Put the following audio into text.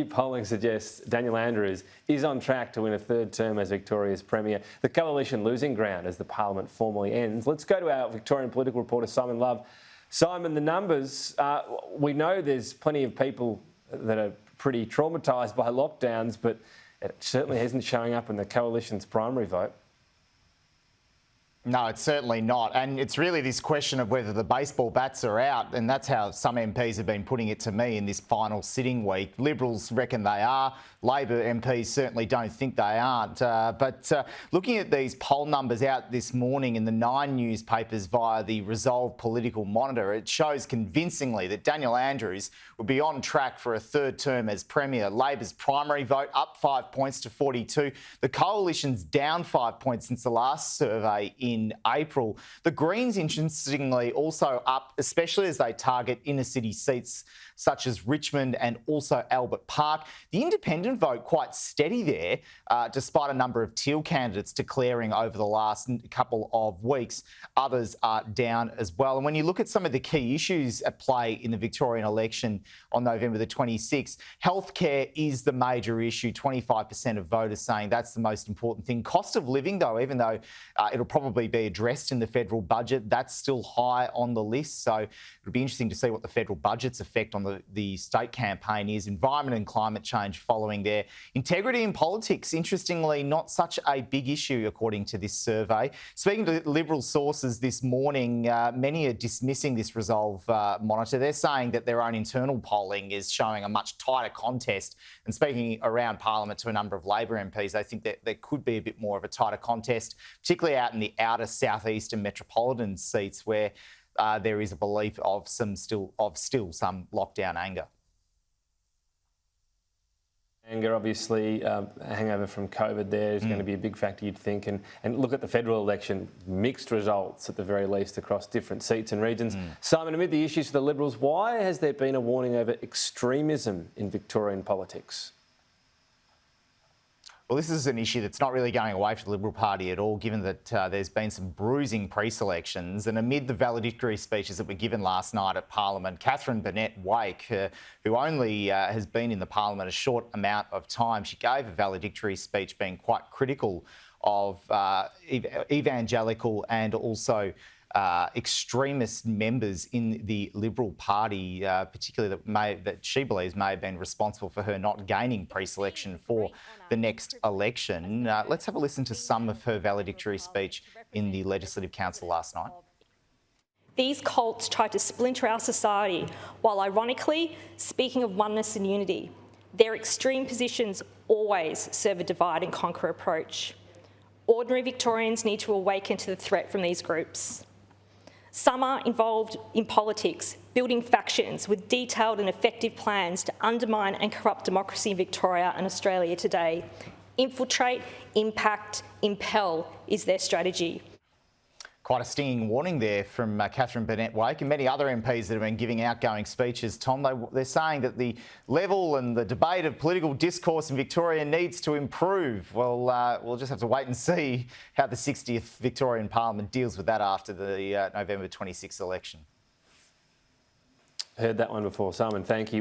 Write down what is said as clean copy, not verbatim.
Polling suggests Daniel Andrews is on track to win a third term as Victoria's Premier. The Coalition losing ground as the Parliament formally ends. Let's go to our Victorian political reporter, Simon Love. Simon, the numbers, we know there's plenty of people that are pretty traumatised by lockdowns, but it certainly isn't showing up in the Coalition's primary vote. No, it's certainly not. And it's really this question of whether the baseball bats are out, and that's how some MPs have been putting it to me in this final sitting week. Liberals reckon they are. Labor MPs certainly don't think they aren't. But looking at these poll numbers out this morning in the 9 newspapers via the Resolve Political Monitor, it shows convincingly that Daniel Andrews will be on track for a third term as Premier. Labor's primary vote up 5 points to 42. The Coalition's down 5 points since the last survey in April. The Greens, interestingly, also up, especially as they target inner city seats such as Richmond and also Albert Park. The independent vote quite steady there, despite a number of Teal candidates declaring over the last couple of weeks. Others are down as well. And when you look at some of the key issues at play in the Victorian election on November the 26th, healthcare is the major issue. 25% of voters saying that's the most important thing. Cost of living, though, even though it'll probably be addressed in the federal budget, that's still high on the list. So it'll be interesting to see what the federal budget's effect on the state campaign is. Environment and climate change following there. Integrity in politics, interestingly, not such a big issue according to this survey. Speaking to Liberal sources this morning, many are dismissing this Resolve monitor. They're saying that their own internal polling is showing a much tighter contest. And speaking around Parliament to a number of Labor MPs, they think that there could be a bit more of a tighter contest, particularly out in the outer southeast and metropolitan seats where there is a belief of still some lockdown anger. Anger, obviously, hangover from COVID there is going to be a big factor, you'd think. And look at the federal election, mixed results at the very least across different seats and regions. Simon, amid the issues for the Liberals, why has there been a warning over extremism in Victorian politics? Well, this is an issue that's not really going away for the Liberal Party at all, given that there's been some bruising pre-selections. And amid the valedictory speeches that were given last night at Parliament, Catherine Burnett-Wake, who only has been in the Parliament a short amount of time, she gave a valedictory speech being quite critical of evangelical and also extremist members in the Liberal Party, particularly that she believes may have been responsible for her not gaining pre-selection for the next election. Let's have a listen to some of her valedictory speech in the Legislative Council last night. These cults try to splinter our society while ironically speaking of oneness and unity. Their extreme positions always serve a divide and conquer approach. Ordinary Victorians need to awaken to the threat from these groups. Some are involved in politics, building factions with detailed and effective plans to undermine and corrupt democracy in Victoria and Australia today. Infiltrate, impact, impel is their strategy. Quite a stinging warning there from Catherine Burnett-Wake and many other MPs that have been giving outgoing speeches. Tom, they're saying that the level and the debate of political discourse in Victoria needs to improve. Well, we'll just have to wait and see how the 60th Victorian Parliament deals with that after the November 26th election. Heard that one before, Simon. Thank you.